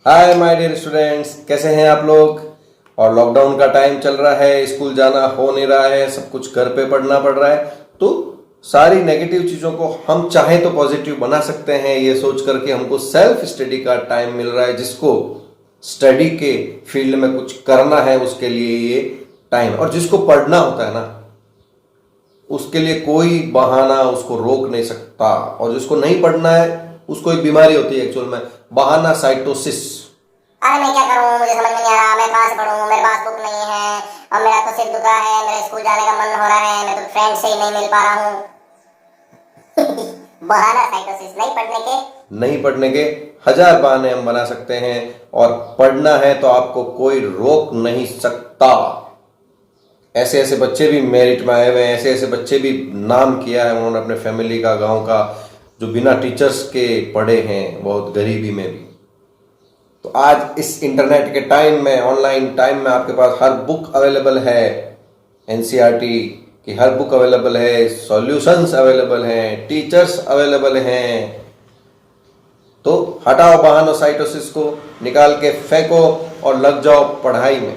Hi my dear students, कैसे हैं आप लोग। और लॉकडाउन का टाइम चल रहा है, स्कूल जाना हो नहीं रहा है, सब कुछ घर पे पढ़ना पड़ रहा है। तो सारी नेगेटिव चीज़ों को हम चाहें तो पॉजिटिव बना सकते हैं, ये सोच करके हमको सेल्फ स्टडी का टाइम मिल रहा है। जिसको स्टडी के फील्ड में कुछ करना है उसके लिए ये टाइम, और जिसको पढ़ना होता है ना उसके लिए कोई बहाना उसको रोक नहीं सकता। और जिसको नहीं पढ़ना है उसको एक बीमारी होती है एक्चुअल में, बहाना साइटोसिस। अरे मैं क्या करूं, मुझे समझ में नहीं आ रहा, मैं कहाँ से पढूं, मेरे पास बुक नहीं है और मेरा तो सिर दुख रहा है, मेरे स्कूल जाने का मन हो रहा है, मैं तो फ्रेंड से ही नहीं मिल पा रहा हूँ। बहाना साइकोसिस। नहीं पढ़ने के हजार बहाने हम बना सकते हैं, और पढ़ना है तो आपको कोई रोक नहीं सकता। ऐसे ऐसे बच्चे भी मेरिट में आए हुए हैं, ऐसे ऐसे बच्चे भी नाम किया है उन्होंने अपने फैमिली का, गांव का, जो बिना टीचर्स के पढ़े हैं, बहुत गरीबी में भी। तो आज इस इंटरनेट के टाइम में, ऑनलाइन टाइम में, आपके पास हर बुक अवेलेबल है। एनसीईआरटी की हर बुक अवेलेबल है, सॉल्यूशंस अवेलेबल हैं, टीचर्स अवेलेबल हैं। तो हटाओ बहानोसाइटोसिस को, निकाल के फेंको और लग जाओ पढ़ाई में।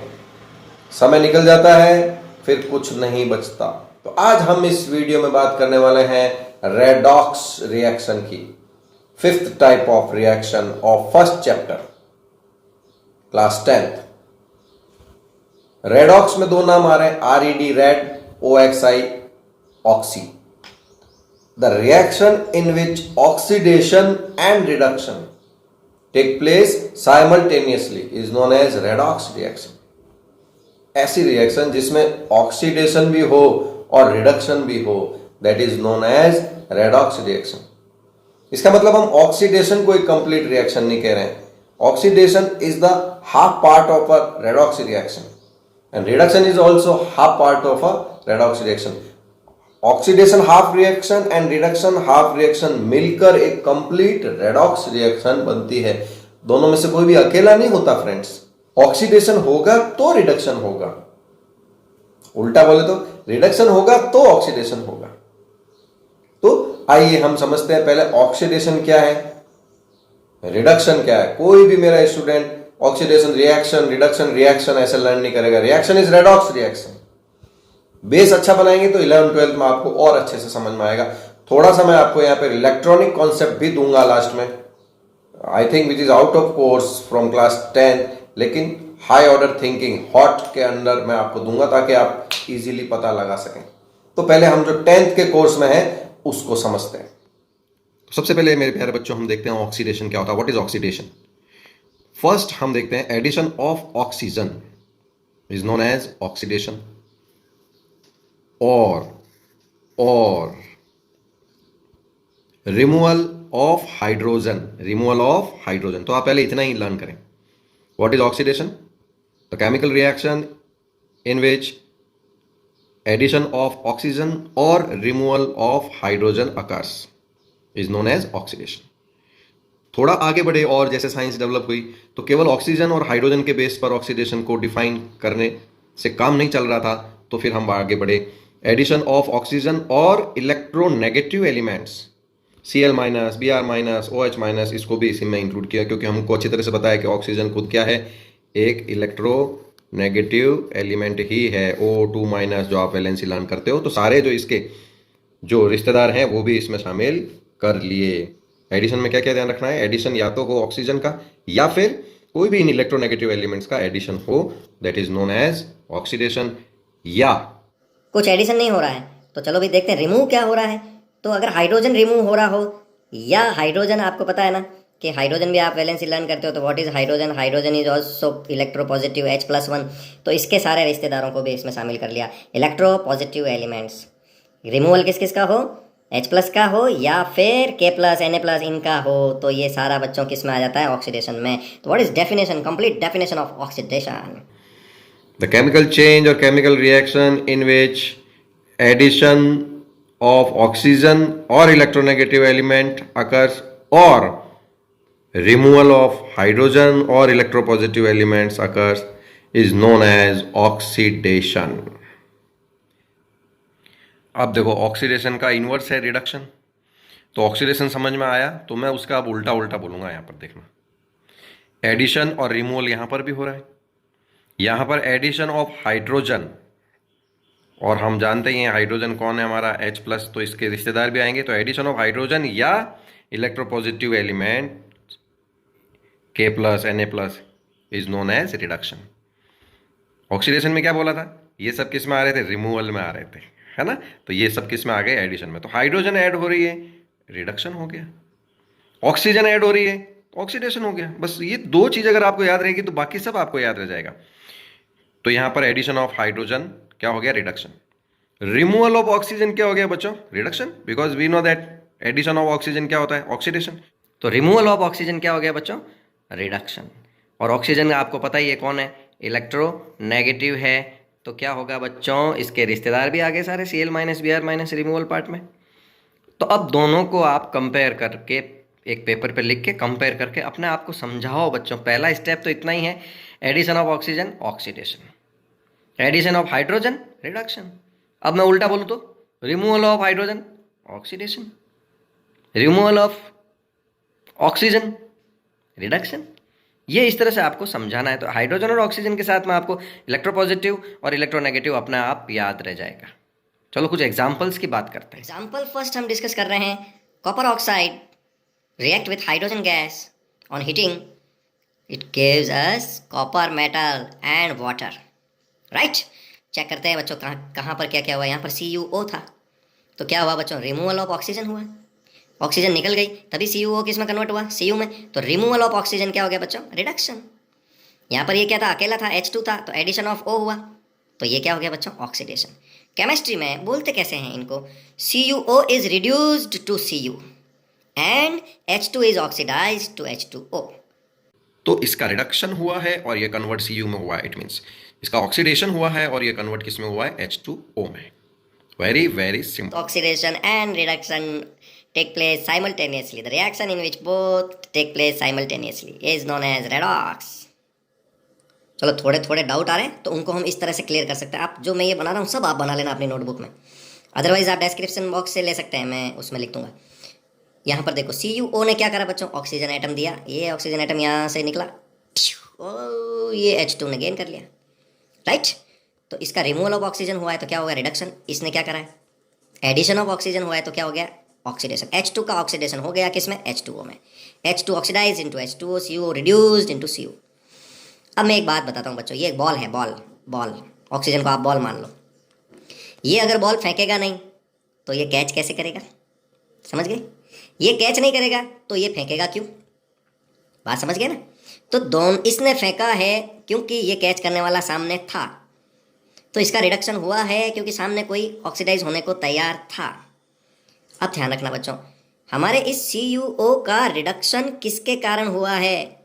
समय निकल जाता है, फिर कुछ नहीं बचता। तो आज हम इस वीडियो में बात करने वाले हैं रेडॉक्स रिएक्शन की, fifth type of reaction of first chapter, class 10th। रेडॉक्स में दो नाम आ रहे हैं, RED red, OXI oxy. The reaction in which oxidation and reduction take place simultaneously is known as redox reaction. ऐसी रिएक्शन जिसमें ऑक्सीडेशन भी हो और रिडक्शन भी हो, that is known as redox reaction. इसका मतलब हम ऑक्सीडेशन को एक कंप्लीट रिएक्शन नहीं कह रहे हैं। Oxidation is the half part of a redox reaction and reduction is also half part of a redox reaction. Oxidation half reaction and reduction half reaction मिलकर एक कंप्लीट रेडॉक्स रिएक्शन बनती है। दोनों में से कोई भी अकेला नहीं होता फ्रेंड्स। ऑक्सीडेशन होगा तो रिडक्शन होगा, उल्टा बोले तो रिडक्शन होगा तो ऑक्सीडेशन होगा। तो आइए हम समझते हैं पहले ऑक्सीडेशन क्या है, रिडक्शन क्या है। कोई भी मेरा student oxidation reaction, reduction reaction ऐसे लर्न नहीं करेगा। Reaction is redox reaction. Base अच्छा बनाएंगे तो 11th-12th में आपको और अच्छे से समझ में आएगा। थोड़ा सा मैं आपको यहाँ पे इलेक्ट्रॉनिक कॉन्सेप्ट भी दूंगा लास्ट में, I think which is out of course from class 10, लेकिन हाई ऑर्डर थिंकिंग हॉट के अंदर मैं आपको दूंगा ताकि आप इजीली पता लगा सकें। तो पहले हम जो 10th के कोर्स में है उसको समझते हैं। सबसे पहले मेरे प्यारे बच्चों हम देखते हैं ऑक्सीडेशन क्या होता है, व्हाट इज ऑक्सीडेशन। फर्स्ट हम देखते हैं addition of oxygen is known as oxidation, और removal of hydrogen, removal of hydrogen. तो आप पहले इतना ही लर्न करें। What is oxidation? The chemical reaction in which addition of oxygen और removal of hydrogen occurs is known as oxidation. थोड़ा आगे बढ़े और जैसे साइंस डेवलप हुई तो केवल ऑक्सीजन और हाइड्रोजन के बेस पर ऑक्सीडेशन को डिफाइन करने से काम नहीं चल रहा था। तो फिर हम आगे बढ़े, एडिशन ऑफ ऑक्सीजन और electronegative elements Cl minus, Br minus, OH minus, इसको भी इसी में इंक्लूड किया क्योंकि हमको अच्छी तरह से पता है कि ऑक्सीजन खुद क्या है, एक इलेक्ट्रोनेगेटिव एलिमेंट ही है। O2 माइनस जो आप वैलेंसी लर्न करते हो, तो सारे जो इसके जो रिश्तेदार हैं वो भी इसमें शामिल कर लिए। एडिशन में क्या क्या ध्यान रखना है, एडिशन या तो हो ऑक्सीजन का या फिर कोई भी इन इलेक्ट्रोनेगेटिव एलिमेंट्स का एडिशन हो, that is known as oxidation. या कुछ एडिशन नहीं हो रहा है तो चलो भी देखते हैं रिमूव क्या हो रहा है। तो अगर हाइड्रोजन रिमूव हो रहा हो या हाइड्रोजन, आपको पता है ना कि हाइड्रोजन भी आप वैलेंसी लर्न करते हो, तो what is hydrogen? Hydrogen is also electropositive H+1। तो इसके सारे रिश्तेदारों को भी इसमें शामिल कर लिया, इलेक्ट्रोपॉजिटिव एलिमेंट्स। रिमूवल किस किस का हो, H+ का हो या फिर K+, Na+, इनका हो, तो ये सारा बच्चों किस में आ जाता है, ऑक्सीडेशन में। तो what is definition, complete definition of oxidation? the chemical change or chemical reaction in which addition of oxygen or electronegative element occurs, or removal of hydrogen or electropositive elements occurs, is known as oxidation. अब देखो oxidation का inverse है reduction. तो oxidation समझ में आया, तो मैं उसका अब उल्टा उल्टा बोलूंगा। यहाँ पर देखना, एडिशन और रिमूवल यहां पर भी हो रहा है। यहां पर एडिशन ऑफ हाइड्रोजन, और हम जानते ही हैं हाइड्रोजन कौन है हमारा H+, तो इसके रिश्तेदार भी आएंगे। तो एडिशन ऑफ हाइड्रोजन या electropositive element K+, Na+ is known as reduction. Oxidation में क्या बोला था, ये सब किस में आ रहे थे, रिमूवल में आ रहे थे, है ना। तो ये सब किस में आ गए, एडिशन में। तो हाइड्रोजन ऐड हो रही है, रिडक्शन हो गया। ऑक्सीजन ऐड हो रही है, ऑक्सीडेशन हो गया। बस ये दो चीज अगर आपको याद रहेगी तो बाकी सब आपको याद रह जाएगा। तो यहां पर एडिशन ऑफ हाइड्रोजन क्या हो गया, रिडक्शन। रिमूवल ऑफ ऑक्सीजन क्या हो गया बच्चों, reduction, because we know that addition of oxygen क्या होता है, ऑक्सीडेशन। तो रिमूवल ऑफ ऑक्सीजन क्या हो गया बच्चों, रिडक्शन। और ऑक्सीजन आपको पता ही है कौन है, इलेक्ट्रोनेगेटिव है। तो क्या होगा बच्चों, इसके रिश्तेदार भी आगे सारे Cl-Br- रिमूवल पार्ट में। तो अब दोनों को आप कंपेयर करके एक पेपर पे लिख के कंपेयर करके अपने आप को समझाओ बच्चों। पहला स्टेप तो इतना ही है, addition of oxygen oxidation, addition of hydrogen reduction. अब मैं उल्टा बोलूँ तो removal of hydrogen oxidation, removal of oxygen reduction. ये इस तरह से आपको समझाना है। तो हाइड्रोजन और ऑक्सीजन के साथ में आपको इलेक्ट्रोपॉजिटिव और इलेक्ट्रोनेगेटिव अपने आप याद रह जाएगा। चलो कुछ एग्जांपल्स की बात करते हैं। एग्जाम्पल फर्स्ट हम डिस्कस कर रहे हैं, copper oxide react with hydrogen gas on heating, it gives us copper metal and water, right? Check करते हैं बच्चों कहाँ कहाँ पर क्या क्या हुआ। यहाँ पर CuO था, तो क्या हुआ बच्चों, रिमूवल ऑफ ऑक्सीजन हुआ, ऑक्सीजन निकल गई, तभी CuO किस में कन्वर्ट हुआ, Cu में। तो रिमूवल ऑफ ऑक्सीजन क्या हो गया बच्चों, रिडक्शन। यहाँ पर ये क्या था, अकेला था, H2 था, तो एडिशन ऑफ O हुआ, तो ये क्या हो गया बच्चों, ऑक्सीडेशन। केमिस्ट्री में बोलते कैसे हैं इनको, CuO is reduced to Cu and H2 is oxidized to H2O। तो इसका रिडक्शन हुआ है और ये कन्वर्ट Cu में हुआ है, इट मींस इसका ऑक्सीडेशन हुआ है और ये कन्वर्ट किस में हुआ है, H2O में। Very very simple. Oxidation and reduction take place simultaneously. The reaction in which both take place simultaneously is known as redox। चलो थोड़े थोड़े डाउट आ रहे हैं तो उनको हम इस तरह से क्लियर कर सकते हैं। आप जो मैं ये बना रहा हूँ सब आप बना लेना अपनी नोटबुक में, अदरवाइज आप डिस्क्रिप्शन बॉक्स से ले सकते हैं, मैं उसमें लिख दूंगा। यहाँ पर देखो CuO ने क्या करा बच्चों, ऑक्सीजन एटम दिया, ये ऑक्सीजन एटम यहाँ से निकला, ओ ये H2 ने गेन कर लिया, राइट। तो इसका रिमूवल ऑफ ऑक्सीजन हुआ है तो क्या हो गया, रिडक्शन। इसने क्या करा है, एडिशन ऑफ ऑक्सीजन हुआ है तो क्या हो गया, ऑक्सीडेशन। H2 का ऑक्सीडेशन हो गया किसमें, H2O में। H2 oxidise into H2O, CO reduced into CO। अब मैं एक बात बताता हूँ बच्चों, ये एक बॉल है, बॉल ऑक्सीजन को आप बॉल मान लो। ये अगर बॉल फेंकेगा नहीं तो ये कैच कैसे करेगा, समझ गए। ये कैच नहीं करेगा तो ये फेंकेगा क्यों, बात समझ गए ना। तो दोनों इसने फेंका है क्योंकि ये कैच करने वाला सामने था, तो इसका रिडक्शन हुआ है क्योंकि सामने कोई ऑक्सीडाइज होने को तैयार था। अब ध्यान रखना बच्चों, हमारे इस CuO का रिडक्शन किसके कारण हुआ है,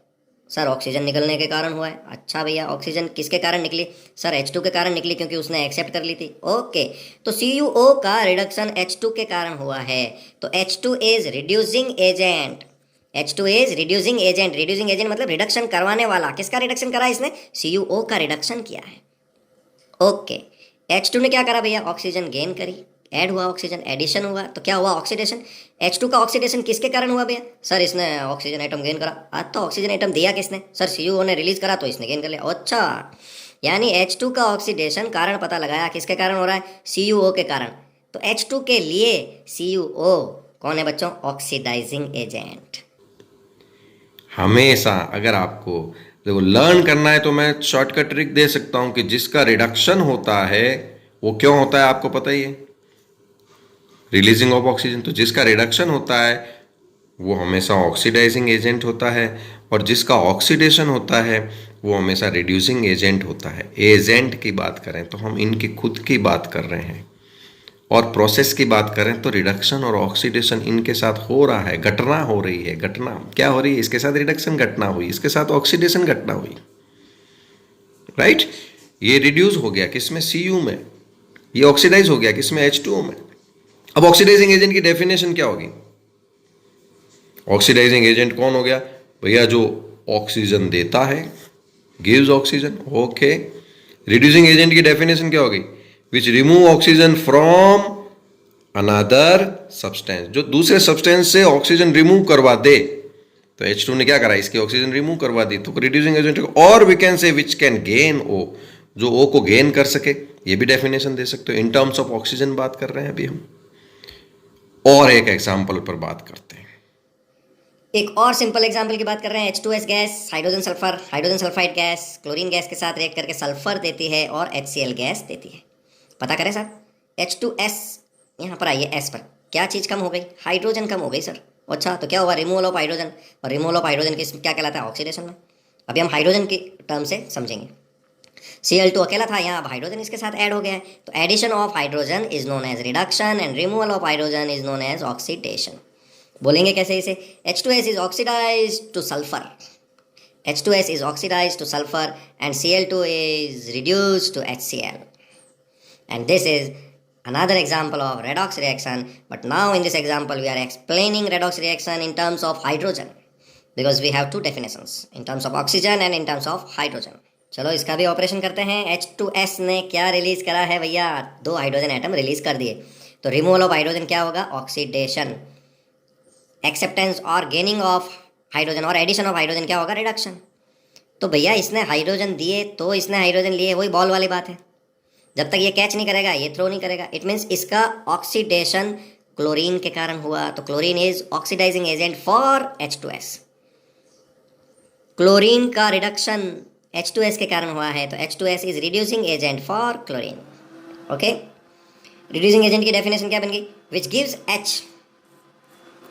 सर ऑक्सीजन निकलने के कारण हुआ है। अच्छा भैया, ऑक्सीजन किसके कारण निकली, सर H2 के कारण निकली क्योंकि उसने एक्सेप्ट कर ली थी। ओके, तो CuO का रिडक्शन H2 के कारण हुआ है, तो H2 is reducing agent, H2 is reducing agent. Reducing agent मतलब रिडक्शन करवाने वाला। किसका रिडक्शन करा इसने, CuO का रिडक्शन किया है। ओके, H2 ने क्या करा भैया, ऑक्सीजन गेन करी, ऐड हुआ ऑक्सीजन, एडिशन हुआ, तो क्या हुआ, ऑक्सीडेशन। H2 का ऑक्सीडेशन किसके कारण हुआ भैया, सर इसने ऑक्सीजन एटम गेन करा। तो ऑक्सीजन एटम दिया किसने, सर CuO ने रिलीज करा तो इसने गेन कर लिया। अच्छा, यानी H2 का ऑक्सीडेशन कारण पता लगाया, किसके कारण हो रहा है, CuO के कारण। तो H2 के लिए CuO कौन है बच्चों, ऑक्सीडाइजिंग एजेंट। हमेशा अगर आपको देखो लर्न करना है तो मैं शॉर्टकट ट्रिक दे सकता हूं कि जिसका रिडक्शन होता है वो क्यों होता है, आपको पता ही है, रिलीजिंग ऑफ ऑक्सीजन। तो जिसका रिडक्शन होता है वो हमेशा ऑक्सीडाइजिंग एजेंट होता है, और जिसका ऑक्सीडेशन होता है वो हमेशा रिड्यूसिंग एजेंट होता है। एजेंट की बात करें तो हम इनकी खुद की बात कर रहे हैं, और प्रोसेस की बात करें तो रिडक्शन और ऑक्सीडेशन इनके साथ हो रहा है, घटना हो रही है। घटना क्या हो रही है, इसके साथ रिडक्शन घटना हुई, इसके साथ ऑक्सीडेशन घटना हुई, राइट। ये रिड्यूस हो गया किसमें, Cu में, ये ऑक्सीडाइज हो गया किसमें, H2O में। अब ऑक्सीडाइजिंग एजेंट की डेफिनेशन क्या होगी, ऑक्सीडाइजिंग एजेंट कौन हो गया भैया, जो ऑक्सीजन देता है, gives oxygen. Okay, reducing agent की डेफिनेशन क्या होगी, which remove oxygen from another substance, जो दूसरे सब्सटेंस से ऑक्सीजन रिमूव करवा दे, तो H2 ने क्या करा, इसकी ऑक्सीजन रिमूव करवा दी, तो रिड्यूसिंग एजेंट। और we can say which can gain O, जो O को गेन कर सके, ये भी डेफिनेशन दे सकते हो। इन टर्म्स ऑफ ऑक्सीजन बात कर रहे हैं अभी हम। और एक एग्जाम्पल पर बात करते हैं। एक और सिंपल एग्जांपल की बात कर रहे हैं। H2S gas hydrogen sulphur, hydrogen sulphide gas chlorine gas के साथ रिएक्ट करके सल्फर देती है और HCl गैस देती है। पता करें सर, H2S यहाँ पर आइए, S पर क्या चीज़ कम हो गई? हाइड्रोजन कम हो गई सर। अच्छा, तो क्या हुआ? Removal of hydrogen. और रिमूवल ऑफ हाइड्रोजन किस क्या कहलाता है? ऑक्सीडेशन में। अभी हम हाइड्रोजन की टर्म से समझेंगे। Cl2 अकेला था, यहाँ अब हाइड्रोजन इसके साथ ऐड हो गया है, तो addition of hydrogen is known as reduction and removal of hydrogen is known as oxidation. बोलेंगे कैसे इसे? H2S is oxidized to sulfur. H2S is oxidized to sulfur and Cl2 is reduced to HCl. And this is another example of redox reaction. But now in this example we are explaining redox reaction in terms of hydrogen. Because we have two definitions, in terms of oxygen and in terms of hydrogen. चलो इसका भी operation करते हैं। H2S ने क्या release करा है भैया? 2 हाइड्रोजन एटम रिलीज कर दिए। तो रिमूवल ऑफ हाइड्रोजन क्या होगा? ऑक्सीडेशन। एक्सेप्टेंस और गेनिंग ऑफ हाइड्रोजन और एडिशन ऑफ हाइड्रोजन क्या होगा? रिडक्शन। तो भैया इसने हाइड्रोजन दिए तो इसने हाइड्रोजन लिए, वही बॉल वाली बात है। जब तक ये कैच नहीं करेगा, ये थ्रो नहीं करेगा, इट मीन्स इसका ऑक्सीडेशन क्लोरीन के कारण हुआ। तो chlorine is oxidising agent for H2S। Chlorine का रिडक्शन H2S के कारण हुआ है, तो H2S is reducing agent for chlorine. Okay, reducing agent की डेफिनेशन क्या बन गई? Which gives H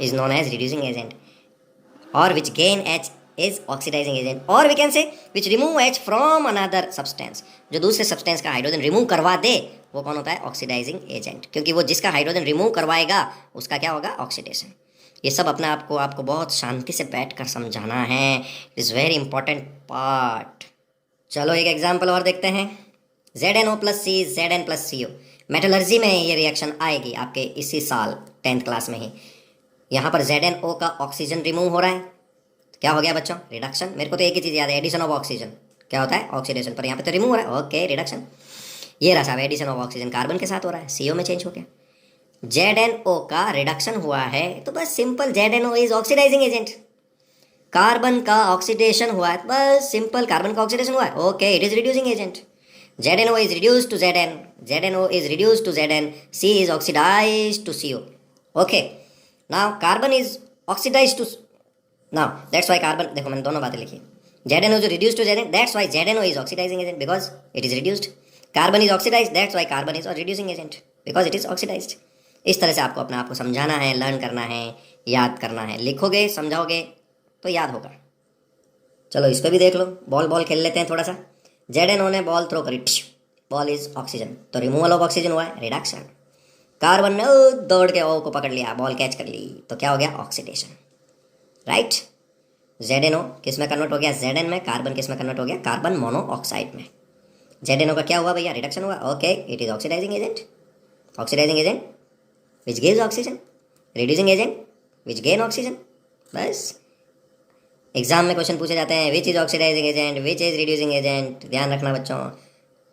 is known as reducing agent, or which gain H is oxidizing agent, or we can say which remove H from another substance। जो दूसरे substance का hydrogen remove करवा दे वो कौन होता है? Oxidising agent. क्योंकि वो जिसका हाइड्रोजन रिमूव करवाएगा उसका क्या होगा? ऑक्सीडेशन। ये सब अपने आपको बहुत शांति से बैठ कर समझाना है। It is very important part. चलो एक एग्जाम्पल और देखते हैं। ZnO plus C Zn plus CO। Metallurgy में ये रिएक्शन आएगी आपके इसी साल 10th क्लास में ही। यहाँ पर ZnO का ऑक्सीजन रिमूव हो रहा है, तो क्या हो गया बच्चों? रिडक्शन। मेरे को तो एक ही चीज़ याद है, एडिशन ऑफ ऑक्सीजन क्या होता है? ऑक्सीडेशन। पर यहाँ पे तो रिमूव हो रहा है, ओके, रिडक्शन। ये रहा साहब, एडिशन ऑफ ऑक्सीजन कार्बन के साथ हो रहा है, CO में चेंज हो गया। ZnO का रिडक्शन हुआ है, तो बस simple ZnO is oxidising agent. Carbon का ऑक्सीडेशन हुआ है, बस सिंपल कार्बन का ऑक्सीडेशन हुआ है, okay, it is reducing agent. ZnO is reduced to Zn, ZnO is reduced to Zn, C is oxidized to CO. Okay, now carbon is oxidized to, now that's why carbon, देखो मैंने दोनों बातें लिखी। ZnO is reduced to Zn, that's why ZnO is oxidizing agent because it is reduced. Carbon is oxidized, that's why carbon is a reducing agent because it is oxidized. इस तरह से आपको अपने आप को समझाना है, लर्न करना है, याद करना है। लिखोगे, समझाओगे तो याद होगा। चलो इस पर भी देख लो, बॉल खेल लेते हैं थोड़ा सा। ZnO ने बॉल थ्रो करी, बॉल इज ऑक्सीजन, तो रिमूवल ऑफ ऑक्सीजन हुआ है, रिडक्शन। कार्बन ने दौड़ के O को पकड़ लिया, बॉल कैच कर ली, तो क्या हो गया? Oxidation, right. ZnO किस में कन्वर्ट हो गया? Zn में। कार्बन किस में कन्वर्ट हो गया? कार्बन मोनोऑक्साइड में। ZnO का क्या हुआ भैया? रिडक्शन हुआ, okay, it is oxidising agent. Oxidising agent which gives oxygen, reducing agent which gain oxygen. बस एग्जाम में क्वेश्चन पूछे जाते हैं, which is oxidising agent, which is reducing agent. ध्यान रखना बच्चों,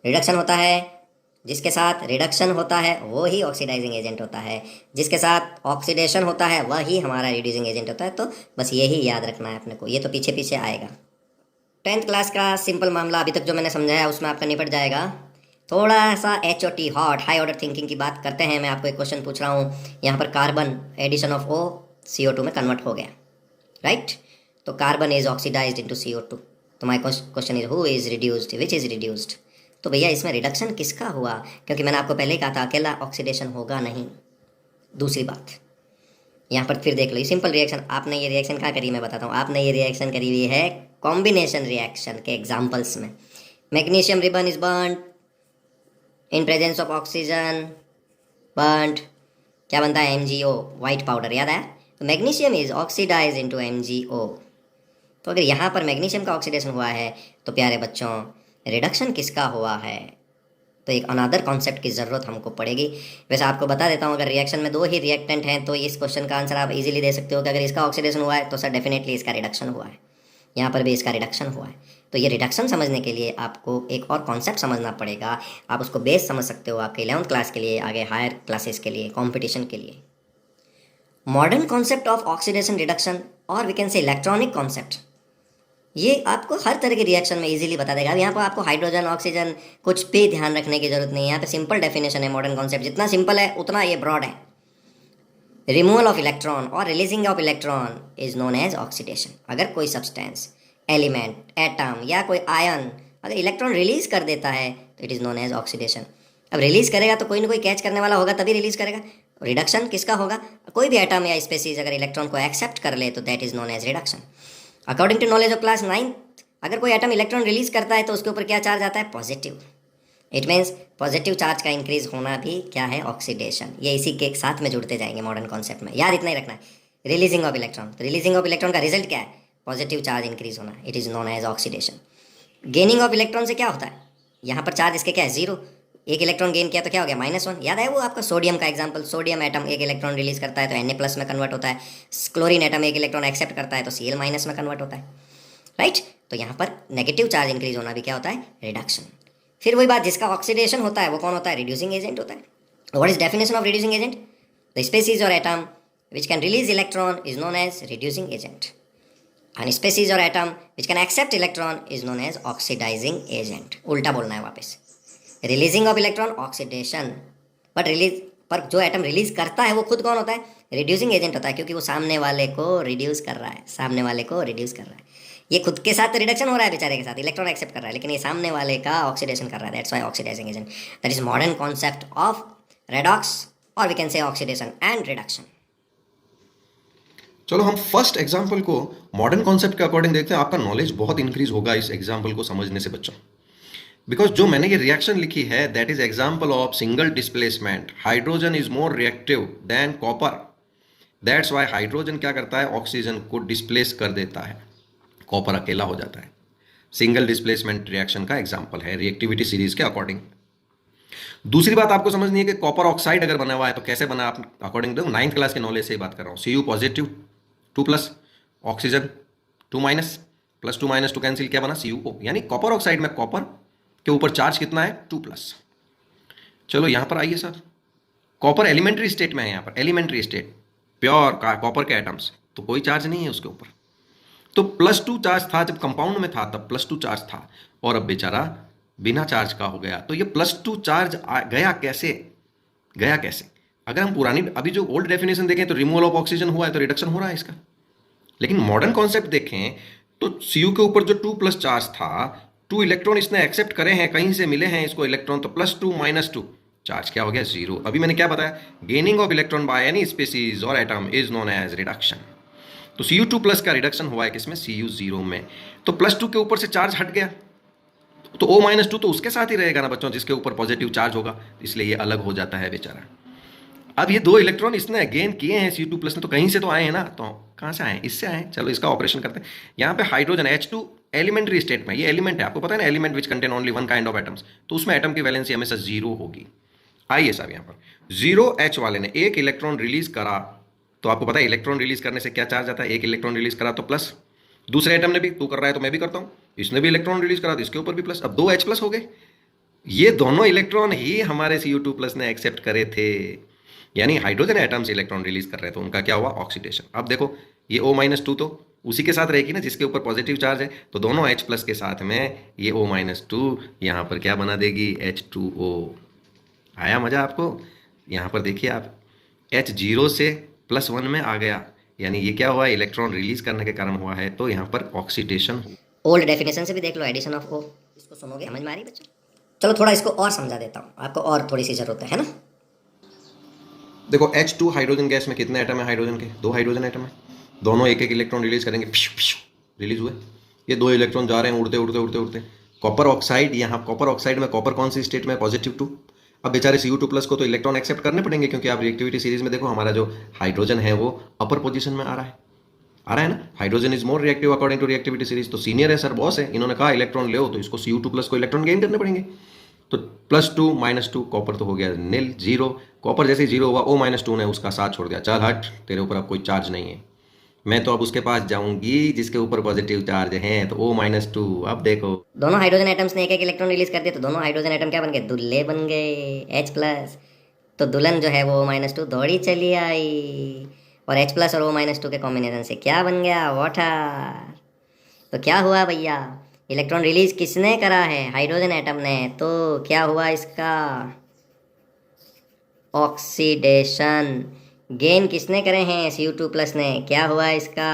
रिडक्शन होता है, जिसके साथ रिडक्शन होता है वो ही ऑक्सीडाइजिंग एजेंट होता है, जिसके साथ ऑक्सीडेशन होता है वही हमारा रिड्यूसिंग एजेंट होता है। तो बस यही याद रखना है अपने को, ये तो पीछे पीछे आएगा। 10th क्लास का सिंपल मामला अभी तक जो मैंने समझाया उसमें आपका निपट जाएगा। थोड़ा सा HOT hot high order thinking की बात करते हैं। मैं आपको एक क्वेश्चन पूछ रहा हूँ, यहाँ पर carbon addition of O CO2 में कन्वर्ट हो गया, राइट। तो carbon is oxidised into CO2। तो my question is who is reduced, which is reduced. तो भैया इसमें रिडक्शन किसका हुआ? क्योंकि मैंने आपको पहले ही कहा था अकेला ऑक्सीडेशन होगा नहीं। दूसरी बात यहाँ पर फिर देख लो, ये सिंपल रिएक्शन, आपने ये रिएक्शन कहाँ करी मैं बताता हूँ। आपने ये रिएक्शन करी हुई है कॉम्बिनेशन रिएक्शन के एग्जाम्पल्स में। Magnesium ribbon is burned in presence of oxygen, burned क्या बनता है? MgO, वाइट पाउडर, याद आया। तो magnesium is oxidise into MgO। तो अगर यहाँ पर मैग्नीशियम का ऑक्सीडेशन हुआ है तो प्यारे बच्चों रिडक्शन किसका हुआ है? तो एक अनदर कॉन्सेप्ट की ज़रूरत हमको पड़ेगी। वैसे आपको बता देता हूँ, अगर रिएक्शन में 2 ही रिएक्टेंट हैं तो इस क्वेश्चन का आंसर आप इजीली दे सकते हो कि अगर इसका ऑक्सीडेशन हुआ है तो सर डेफिनेटली इसका रिडक्शन हुआ है। यहाँ पर भी इसका रिडक्शन हुआ है। तो ये रिडक्शन समझने के लिए आपको एक और कॉन्सेप्ट समझना पड़ेगा। आप उसको बेस समझ सकते हो आपके 11th क्लास के लिए, आगे हायर क्लासेस के लिए, कॉम्पिटिशन के लिए। Modern concept of oxidation reduction और we can say electronic concept, ये आपको हर तरह के रिएक्शन में इजीली बता देगा। अब यहाँ पर आपको हाइड्रोजन ऑक्सीजन कुछ पे ध्यान रखने की जरूरत नहीं है, यहाँ पे सिंपल डेफिनेशन है। मॉडर्न कॉन्सेप्ट जितना सिंपल है उतना ये ब्रॉड है। रिमूवल ऑफ इलेक्ट्रॉन और releasing of electron is known as oxidation. अगर कोई सब्सटेंस, एलिमेंट, एटम या कोई आयन अगर इलेक्ट्रॉन रिलीज कर देता है तो it is known as oxidation. अब रिलीज करेगा तो कोई ना कोई कैच करने वाला होगा तभी रिलीज करेगा। रिडक्शन किसका होगा? कोई भी एटम या स्पेसीज अगर इलेक्ट्रॉन को एक्सेप्ट कर ले तो that is known as reduction. According to knowledge of class 9, अगर कोई एटम इलेक्ट्रॉन रिलीज करता है तो उसके ऊपर क्या चार्ज आता है? Positive. It means positive charge का इंक्रीज होना भी क्या है? ऑक्सीडेशन। ये इसी के साथ में जुड़ते जाएंगे मॉडर्न कॉन्सेप्ट में, याद इतना ही रखना है। रिलीजिंग ऑफ इलेक्ट्रॉन, तो रिलीजिंग ऑफ इलेक्ट्रॉन का रिजल्ट क्या है? पॉजिटिव चार्ज इंक्रीज होना, it is known as oxidation. Gaining of electron से क्या होता है? यहाँ पर चार्ज इसके क्या है? जीरो। एक इलेक्ट्रॉन गेन किया तो क्या हो गया? -1। याद है वो आपका सोडियम का एग्जांपल? सोडियम एटम एक इलेक्ट्रॉन रिलीज करता है तो Na+ में कन्वर्ट होता है। क्लोरीन एटम एक इलेक्ट्रॉन एक्सेप्ट करता है तो Cl- में कन्वर्ट होता है, राइट। तो यहाँ पर नेगेटिव चार्ज इंक्रीज होना भी क्या होता है? रिडक्शन। फिर वही बात, जिसका ऑक्सीडेशन होता है वो कौन होता है? रिड्यूसिंग एजेंट होता है। What is definition of reducing agent? The species और atom which can release electron is known as reducing agent, and species और atom which can accept electron is known as oxidising agent. उल्टा बोलना है वापस। Releasing of electron oxidation, पर जो atom release करता है वो खुद कौन होता है? रिड्यूसिंग एजेंट होता है, क्योंकि वो सामने वाले को रिड्यूस कर रहा है। सामने वाले को रिड्यूस कर रहा है। ये खुद के साथ तो रिडक्शन हो रहा है बेचारे के साथ, इलेक्ट्रॉन एक्सेप्ट कर रहा है, लेकिन ये सामने वाले का ऑक्सीडेशन कर रहा है। That's why oxidising agent. That is modern concept of redox, और we can say oxidation and reduction. चलो हम फर्स्ट एग्जाम्पल को मॉडर्न कॉन्सेप्ट के अकॉर्डिंग देखते हैं। आपका नॉलेज बहुत इंक्रीज होगा इस एग्जाम्पल को समझने से बच्चों, बिकॉज जो मैंने ये रिएक्शन लिखी है that is example of single displacement. Hydrogen is more reactive than copper, that's why hydrogen क्या करता है? ऑक्सीजन को डिस्प्लेस कर देता है, कॉपर अकेला हो जाता है। सिंगल डिस्प्लेसमेंट रिएक्शन का एग्जाम्पल है रिएक्टिविटी सीरीज के अकॉर्डिंग। दूसरी बात आपको समझनी है कि कॉपर ऑक्साइड अगर बना हुआ है तो कैसे बना? आप अकॉर्डिंग टू 9th क्लास के नॉलेज से ही बात कर रहा हूँ। Cu पॉजिटिव 2+, ऑक्सीजन 2-, +2 - 2 कैंसिल, क्या बना? CuO। यानी कॉपर ऑक्साइड में कॉपर के ऊपर चार्ज कितना है? 2+। चलो यहां पर आइए सर, कॉपर एलिमेंट्री स्टेट में है। यहां पर एलिमेंट्री स्टेट प्योर कॉपर के एटम्स, तो कोई चार्ज नहीं है उसके ऊपर। तो +2 चार्ज था जब कंपाउंड में था, तब +2 चार्ज था, और अब बेचारा बिना चार्ज का हो गया। तो ये +2 चार्ज गया कैसे? गया कैसे? अगर हम पुरानी अभी जो ओल्ड डेफिनेशन देखें तो रिमूवल ऑफ ऑक्सीजन हुआ है तो रिडक्शन हो रहा है इसका। लेकिन मॉडर्न कॉन्सेप्ट देखें तो Cu के ऊपर जो 2+ चार्ज था, 2 इलेक्ट्रॉन इसने एक्सेप्ट करे हैं, कहीं से मिले हैं इसको इलेक्ट्रॉन, तो +2 - 2 चार्ज क्या हो गया? 0। अभी मैंने क्या बताया? Gaining of electron by any species और atom is known as reduction. तो Cu2+ का रिडक्शन हुआ है किसमें? Cu0 में। तो +2 के ऊपर से चार्ज हट गया, तो O- 2 तो उसके साथ ही रहेगा ना बच्चों, जिसके ऊपर पॉजिटिव चार्ज होगा, इसलिए ये अलग हो जाता है बेचारा। अब ये 2 इलेक्ट्रॉन इसने गेन किए हैं Cu2+ ने, तो कहीं से तो आए हैं ना, तो कहाँ से आए? इससे आए। चलो इसका ऑपरेशन करते हैं। यहाँ पे हाइड्रोजन H2 एलिमेंट्री स्टेट में, ये एलिमेंट है, आपको पता है ना, element which contain only one kind of atoms, तो उसमें एटम की वैलेंसी हमेशा 0 होगी। आइए साहब, यहाँ पर 0H वाले ने एक इलेक्ट्रॉन रिलीज करा, तो आपको पता है इलेक्ट्रॉन रिलीज करने से क्या चार्ज आता है? एक इलेक्ट्रॉन रिलीज करा तो प्लस। दूसरे एटम ने भी, तू कर रहा है तो मैं भी करता हूँ, इसने भी इलेक्ट्रॉन रिलीज करा तो इसके ऊपर भी प्लस, अब 2H+ हो गए। ये दोनों इलेक्ट्रॉन ही हमारे Cu2+ ने एक्सेप्ट करे थे, यानी हाइड्रोजन एटम से इलेक्ट्रॉन रिलीज कर रहे थे, उनका क्या हुआ? ऑक्सीडेशन। अब देखो ये O- 2 तो उसी के साथ रहेगी ना जिसके ऊपर पॉजिटिव चार्ज है, तो दोनों H+ के साथ में ये O- 2 यहाँ पर क्या बना देगी? H2O। आया मजा आपको? यहाँ पर देखिए आप, H0 से +1 में आ गया, यानी ये क्या हुआ? इलेक्ट्रॉन रिलीज करने के कारण हुआ है, तो यहाँ पर ऑक्सीडेशन। ओल्ड डेफिनेशन से भी देख लो, एडिशन ऑफ O। इसको सुनोगे, समझ में आ रही बच्चों? चलो थोड़ा इसको और समझा देता हूँ आपको, और थोड़ी सी जरूरत है ना। देखो H2 हाइड्रोजन गैस में कितने एटम है? हाइड्रोजन के 2 हाइड्रोजन एटम है, दोनों एक एक इलेक्ट्रॉन रिलीज करेंगे, रिलीज हुए। ये 2 इलेक्ट्रॉन जा रहे हैं उड़ते उड़ते उड़ते उड़ते। कॉपर ऑक्साइड, यहाँ कॉपर ऑक्साइड में कॉपर कौन सी स्टेट में? +2। अब बेचारे Cu2+ को तो इलेक्ट्रॉन एक्सेप्ट करने पड़ेंगे, क्योंकि आप रिएक्टिविटी सीरीज में देखो हमारा जो हाइड्रोजन है वो अपर पोजीशन में आ रहा है ना। Hydrogen is more reactive according to reactivity series, तो सीनियर है सर, बॉस है, इन्होंने कहा इलेक्ट्रॉन ले, तो इसको Cu2+ को इलेक्ट्रॉन गेन करने पड़ेंगे। तो +2 - 2 कॉपर तो हो गया नील, 0। कॉपर जैसे ही 0 हुआ, O- 2 ने उसका साथ छोड़ दिया, चल हट, तेरे ऊपर अब कोई चार्ज नहीं है, मैं तो अब उसके पास जाऊंगी जिसके ऊपर पॉजिटिव चार्ज है, तो O- 2। अब देखो दोनों हाइड्रोजन एटम्स ने एक एक इलेक्ट्रॉन रिलीज कर दिया, तो दोनों हाइड्रोजन एटम क्या बन गए? दुल्हे बन गए, H+। तो दुल्हन जो है वो O- 2 दौड़ी चली आई। और H प्लस और O-2 के कॉम्बिनेशन से क्या बन गया? वाटर। तो क्या हुआ भैया? इलेक्ट्रॉन रिलीज किसने करा है? हाइड्रोजन एटम ने। तो क्या हुआ इसका? ऑक्सीडेशन। गेन किसने करे हैं? Cu2 प्लस ने। क्या हुआ इसका?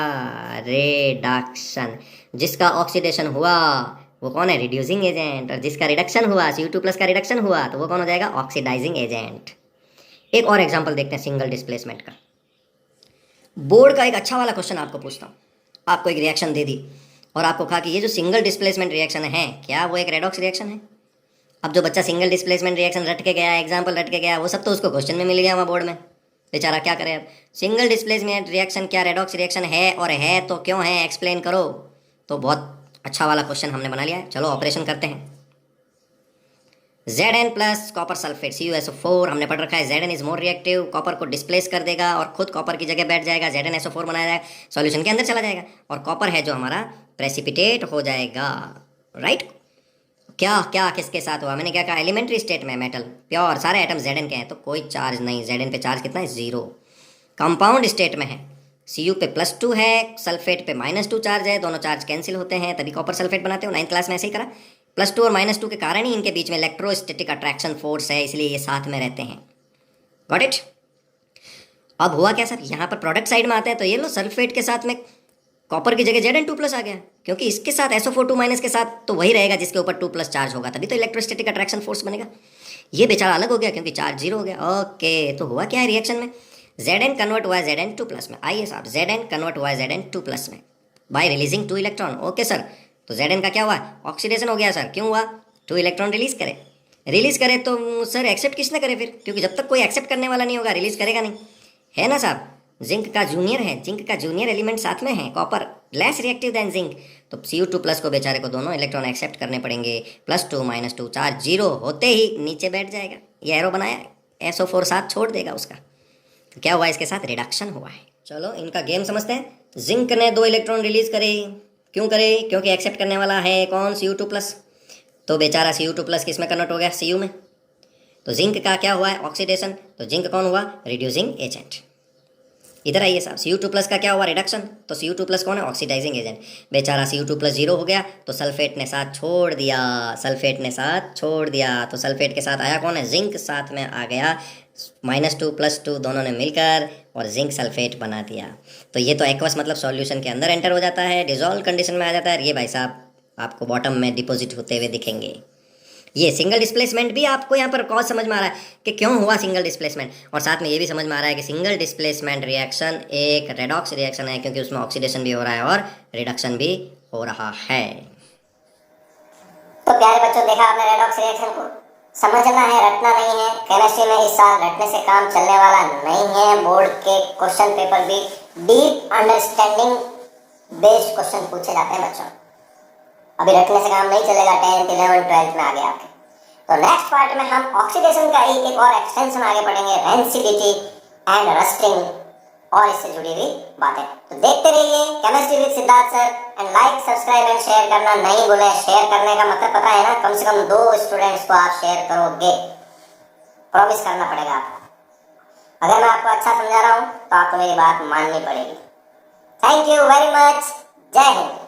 रिडक्शन। जिसका ऑक्सीडेशन हुआ वो कौन है? Reducing agent. और जिसका रिडक्शन हुआ, Cu2 प्लस का रिडक्शन हुआ, तो वो कौन हो जाएगा? Oxidising agent. एक और एग्जांपल देखते हैं सिंगल डिस्प्लेसमेंट का। बोर्ड का एक अच्छा वाला क्वेश्चन आपको पूछता हूँ। आपको एक रिएक्शन दे दी और आपको कहा कि ये जो सिंगल डिस्प्लेसमेंट रिएक्शन है, क्या वो एक रेडॉक्स रिएक्शन है? अब जो बच्चा सिंगल डिस्प्लेसमेंट रिएक्शन रट के गया, एग्जाम्पल रट के गया, वो सब तो उसको क्वेश्चन में मिल गया वहाँ बोर्ड में। बेचारा क्या करे अब? सिंगल डिस्प्लेसमेंट रिएक्शन क्या रेडॉक्स रिएक्शन है? और है तो क्यों है? एक्सप्लेन करो। तो बहुत अच्छा वाला क्वेश्चन हमने बना लिया है। चलो ऑपरेशन करते हैं। Zn plus copper sulphate CuSO4 हमने पढ़ रखा है। Zn is more reactive, copper को डिस्प्लेस कर देगा और खुद कॉपर की जगह बैठ जाएगा। ZnSO4 बनाया जाएगा, सॉल्यूशन के अंदर चला जाएगा और कॉपर है जो हमारा प्रेसिपिटेट हो जाएगा। राइट? क्या क्या किसके साथ हुआ? मैंने क्या कहा? एलिमेंट्री स्टेट में मेटल प्योर सारे एटम Zn के हैं तो कोई चार्ज नहीं। Zn पे चार्ज कितना है? 0। कंपाउंड स्टेट में है, Cu पे +2 है, सल्फेट पे -2 चार्ज है, दोनों चार्ज कैंसिल होते हैं, तभी कॉपर सल्फेट बनाते हो। 9th क्लास में ऐसे ही करा। +2 और -2 के कारण ही इनके बीच में इलेक्ट्रोस्टैटिक अट्रैक्शन फोर्स है, इसलिए ये साथ में रहते हैं। Got it? अब हुआ क्या सर? यहाँ पर प्रोडक्ट साइड में आते हैं तो ये लो सल्फेट के साथ में कॉपर की जगह Zn2+ आ गया, क्योंकि इसके साथ SO4 2- के साथ तो वही रहेगा जिसके ऊपर 2+ चार्ज होगा, तभी तो इलेक्ट्रोस्टैटिक अट्रैक्शन फोर्स बनेगा। ये बेचारा अलग हो गया क्योंकि चार्ज 0 हो गया। ओके, तो हुआ क्या है रिएक्शन में? Zn कन्वर्ट हुआ है Zn2+ में। आइए साहब, Zn कन्वर्ट हुआ है Zn2+ में bye releasing 2 electron. Okay sir, तो Zn का क्या हुआ? ऑक्सीडेशन हो गया सर। क्यों हुआ? 2 इलेक्ट्रॉन रिलीज करे तो सर एक्सेप्ट किसने करे फिर? क्योंकि जब तक कोई एक्सेप्ट करने वाला नहीं होगा रिलीज करेगा नहीं, है ना साहब? जिंक का जूनियर है, जिंक का जूनियर एलिमेंट साथ में है, copper less reactive than zinc, तो Cu2+ को बेचारे को दोनों इलेक्ट्रॉन एक्सेप्ट करने पड़ेंगे। +2 -2 चार्ज 0 होते ही नीचे बैठ जाएगा। ये एरो बनाया, SO4 साथ छोड़ देगा उसका। तो क्या हुआ? इसके साथ रिडक्शन हुआ है। चलो इनका गेम समझते हैं। जिंक ने 2 इलेक्ट्रॉन रिलीज करे। क्यों करे? क्योंकि एक्सेप्ट करने वाला है कौन? Cu2+। तो बेचारा Cu2+ किस में कन्वर्ट हो गया? Cu में। तो जिंक का क्या हुआ है? ऑक्सीडेशन। तो जिंक कौन हुआ? Reducing agent. इधर आइए साहब, Cu2+ का क्या हुआ? रिडक्शन। तो Cu2+ कौन है? Oxidising agent. बेचारा Cu2+ 0 हो गया तो सल्फेट ने साथ छोड़ दिया, सल्फेट ने साथ छोड़ दिया। तो सल्फेट के साथ आया कौन है? जिंक साथ में आ गया। -2 +2 दोनों ने मिलकर और जिंक सल्फेट बना दिया। तो ये तो एक्वस मतलब सॉल्यूशन के अंदर एंटर हो जाता है, डिजॉल्व कंडीशन में आ जाता है। ये भाई साहब आपको बॉटम में डिपॉजिट होते हुए दिखेंगे। ये सिंगल डिस्प्लेसमेंट भी आपको यहाँ पर कॉज समझ में आ रहा है कि क्यों हुआ सिंगल डिस्प्लेसमेंट, और साथ में ये भी समझ में आ रहा है कि सिंगल डिस्प्लेसमेंट रिएक्शन एक रेडॉक्स रिएक्शन है क्योंकि उसमें ऑक्सीडेशन भी हो रहा है और रिडक्शन भी हो रहा है। तो प्यारे बच्चों, देखा आपने रेडॉक्स रिएक्शन को? समझना है, रटना नहीं है। केमिस्ट्री में इस साल रटने से काम चलने वाला नहीं है। बोर्ड के क्वेश्चन पेपर भी डीप अंडरस्टैंडिंग बेस्ड क्वेश्चन पूछे जाते हैं बच्चों। अभी रटने से काम नहीं चलेगा। 10th 11th 12th में आगे आपके। तो नेक्स्ट पार्ट में हम ऑक्सीडेशन का ही एक और एक्सटेंशन आगे पढ़ेंगे, रेंसिडिटी एंड रस्टिंग और इससे जुड़ी हुई बातें। तो देखते रहिए chemistry with Siddharth sir, and like, subscribe and share करना नहीं भूलें। शेयर करने का मतलब पता है ना? कम से कम 2 स्टूडेंट्स को आप शेयर करोगे, प्रॉमिस करना पड़ेगा आपको। अगर मैं आपको अच्छा समझा रहा हूँ तो आपको मेरी बात माननी पड़ेगी। Thank you very much. जय हिंद।